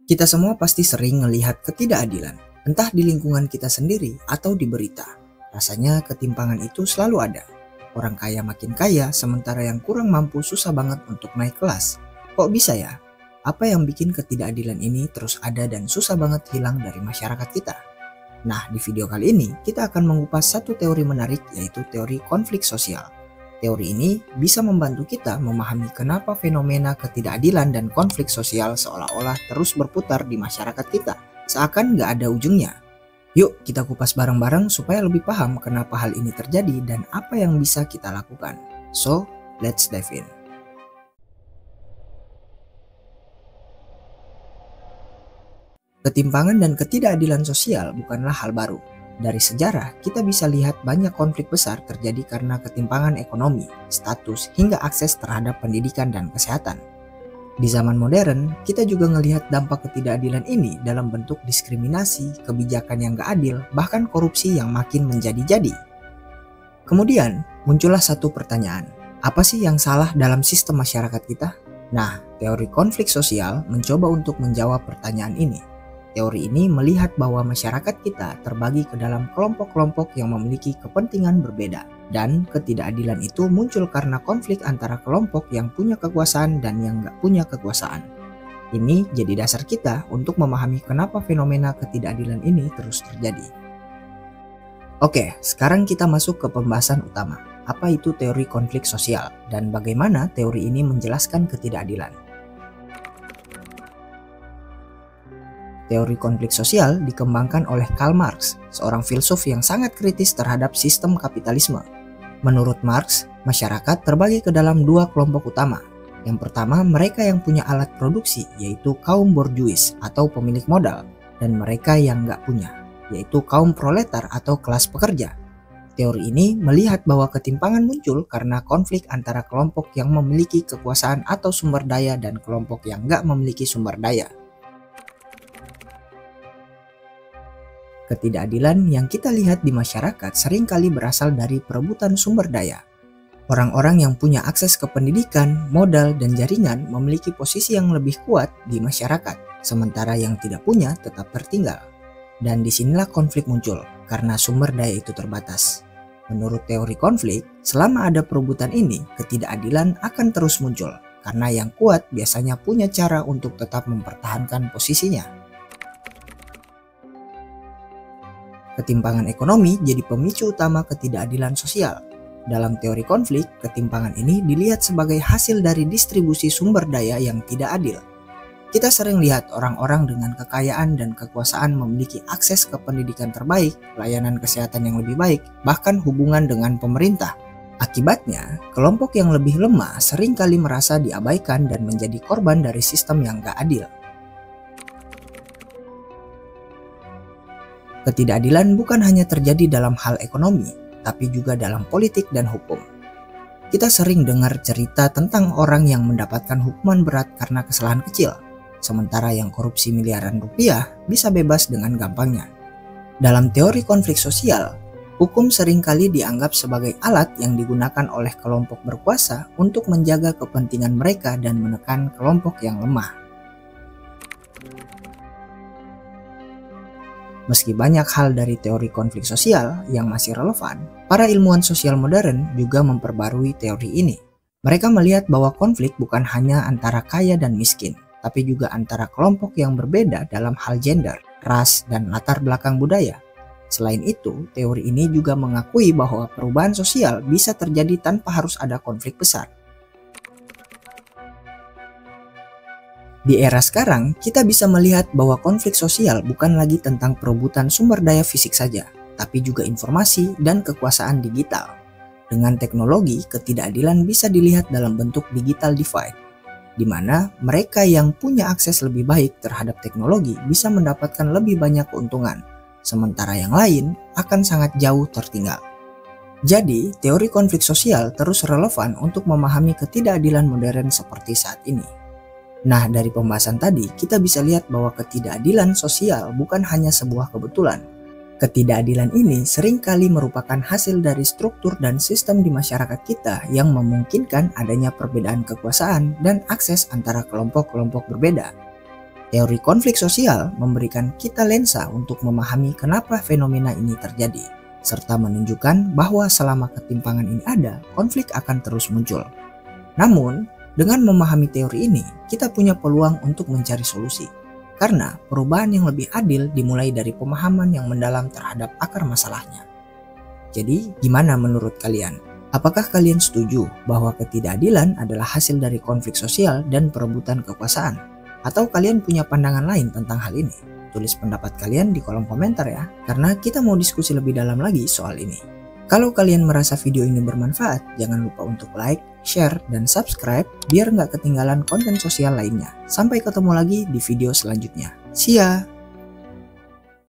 Kita semua pasti sering melihat ketidakadilan, entah di lingkungan kita sendiri atau di berita. Rasanya ketimpangan itu selalu ada. Orang kaya makin kaya, sementara yang kurang mampu susah banget untuk naik kelas. Kok bisa ya? Apa yang bikin ketidakadilan ini terus ada dan susah banget hilang dari masyarakat kita? Nah, di video kali ini kita akan mengupas satu teori menarik, yaitu teori konflik sosial. Teori ini bisa membantu kita memahami kenapa fenomena ketidakadilan dan konflik sosial seolah-olah terus berputar di masyarakat kita, seakan nggak ada ujungnya. Yuk kita kupas bareng-bareng supaya lebih paham kenapa hal ini terjadi dan apa yang bisa kita lakukan. So, let's dive in. Ketimpangan dan ketidakadilan sosial bukanlah hal baru. Dari sejarah, kita bisa lihat banyak konflik besar terjadi karena ketimpangan ekonomi, status, hingga akses terhadap pendidikan dan kesehatan. Di zaman modern, kita juga melihat dampak ketidakadilan ini dalam bentuk diskriminasi, kebijakan yang gak adil, bahkan korupsi yang makin menjadi-jadi. Kemudian, muncullah satu pertanyaan, apa sih yang salah dalam sistem masyarakat kita? Nah, teori konflik sosial mencoba untuk menjawab pertanyaan ini. Teori ini melihat bahwa masyarakat kita terbagi ke dalam kelompok-kelompok yang memiliki kepentingan berbeda, dan ketidakadilan itu muncul karena konflik antara kelompok yang punya kekuasaan dan yang nggak punya kekuasaan. Ini jadi dasar kita untuk memahami kenapa fenomena ketidakadilan ini terus terjadi. Oke, sekarang kita masuk ke pembahasan utama. Apa itu teori konflik sosial dan bagaimana teori ini menjelaskan ketidakadilan? Teori konflik sosial dikembangkan oleh Karl Marx, seorang filsuf yang sangat kritis terhadap sistem kapitalisme. Menurut Marx, masyarakat terbagi ke dalam dua kelompok utama. Yang pertama, mereka yang punya alat produksi, yaitu kaum borjuis atau pemilik modal, dan mereka yang nggak punya, yaitu kaum proletar atau kelas pekerja. Teori ini melihat bahwa ketimpangan muncul karena konflik antara kelompok yang memiliki kekuasaan atau sumber daya dan kelompok yang nggak memiliki sumber daya. Ketidakadilan yang kita lihat di masyarakat seringkali berasal dari perebutan sumber daya. Orang-orang yang punya akses ke pendidikan, modal, dan jaringan memiliki posisi yang lebih kuat di masyarakat, sementara yang tidak punya tetap tertinggal. Dan disinilah konflik muncul, karena sumber daya itu terbatas. Menurut teori konflik, selama ada perebutan ini, ketidakadilan akan terus muncul, karena yang kuat biasanya punya cara untuk tetap mempertahankan posisinya. Ketimpangan ekonomi jadi pemicu utama ketidakadilan sosial. Dalam teori konflik, ketimpangan ini dilihat sebagai hasil dari distribusi sumber daya yang tidak adil. Kita sering lihat orang-orang dengan kekayaan dan kekuasaan memiliki akses ke pendidikan terbaik, layanan kesehatan yang lebih baik, bahkan hubungan dengan pemerintah. Akibatnya, kelompok yang lebih lemah seringkali merasa diabaikan dan menjadi korban dari sistem yang gak adil. Ketidakadilan bukan hanya terjadi dalam hal ekonomi, tapi juga dalam politik dan hukum. Kita sering dengar cerita tentang orang yang mendapatkan hukuman berat karena kesalahan kecil, sementara yang korupsi miliaran rupiah bisa bebas dengan gampangnya. Dalam teori konflik sosial, hukum seringkali dianggap sebagai alat yang digunakan oleh kelompok berkuasa untuk menjaga kepentingan mereka dan menekan kelompok yang lemah. Meski banyak hal dari teori konflik sosial yang masih relevan, para ilmuwan sosial modern juga memperbarui teori ini. Mereka melihat bahwa konflik bukan hanya antara kaya dan miskin, tapi juga antara kelompok yang berbeda dalam hal gender, ras, dan latar belakang budaya. Selain itu, teori ini juga mengakui bahwa perubahan sosial bisa terjadi tanpa harus ada konflik besar. Di era sekarang, kita bisa melihat bahwa konflik sosial bukan lagi tentang perebutan sumber daya fisik saja, tapi juga informasi dan kekuasaan digital. Dengan teknologi, ketidakadilan bisa dilihat dalam bentuk digital divide, di mana mereka yang punya akses lebih baik terhadap teknologi bisa mendapatkan lebih banyak keuntungan, sementara yang lain akan sangat jauh tertinggal. Jadi, teori konflik sosial terus relevan untuk memahami ketidakadilan modern seperti saat ini. Nah, dari pembahasan tadi, kita bisa lihat bahwa ketidakadilan sosial bukan hanya sebuah kebetulan. Ketidakadilan ini seringkali merupakan hasil dari struktur dan sistem di masyarakat kita yang memungkinkan adanya perbedaan kekuasaan dan akses antara kelompok-kelompok berbeda. Teori konflik sosial memberikan kita lensa untuk memahami kenapa fenomena ini terjadi, serta menunjukkan bahwa selama ketimpangan ini ada, konflik akan terus muncul. Namun, dengan memahami teori ini, kita punya peluang untuk mencari solusi. Karena perubahan yang lebih adil dimulai dari pemahaman yang mendalam terhadap akar masalahnya. Jadi, gimana menurut kalian? Apakah kalian setuju bahwa ketidakadilan adalah hasil dari konflik sosial dan perebutan kekuasaan? Atau kalian punya pandangan lain tentang hal ini? Tulis pendapat kalian di kolom komentar ya, karena kita mau diskusi lebih dalam lagi soal ini. Kalau kalian merasa video ini bermanfaat, jangan lupa untuk like, share, dan subscribe biar nggak ketinggalan konten sosial lainnya. Sampai ketemu lagi di video selanjutnya. See ya!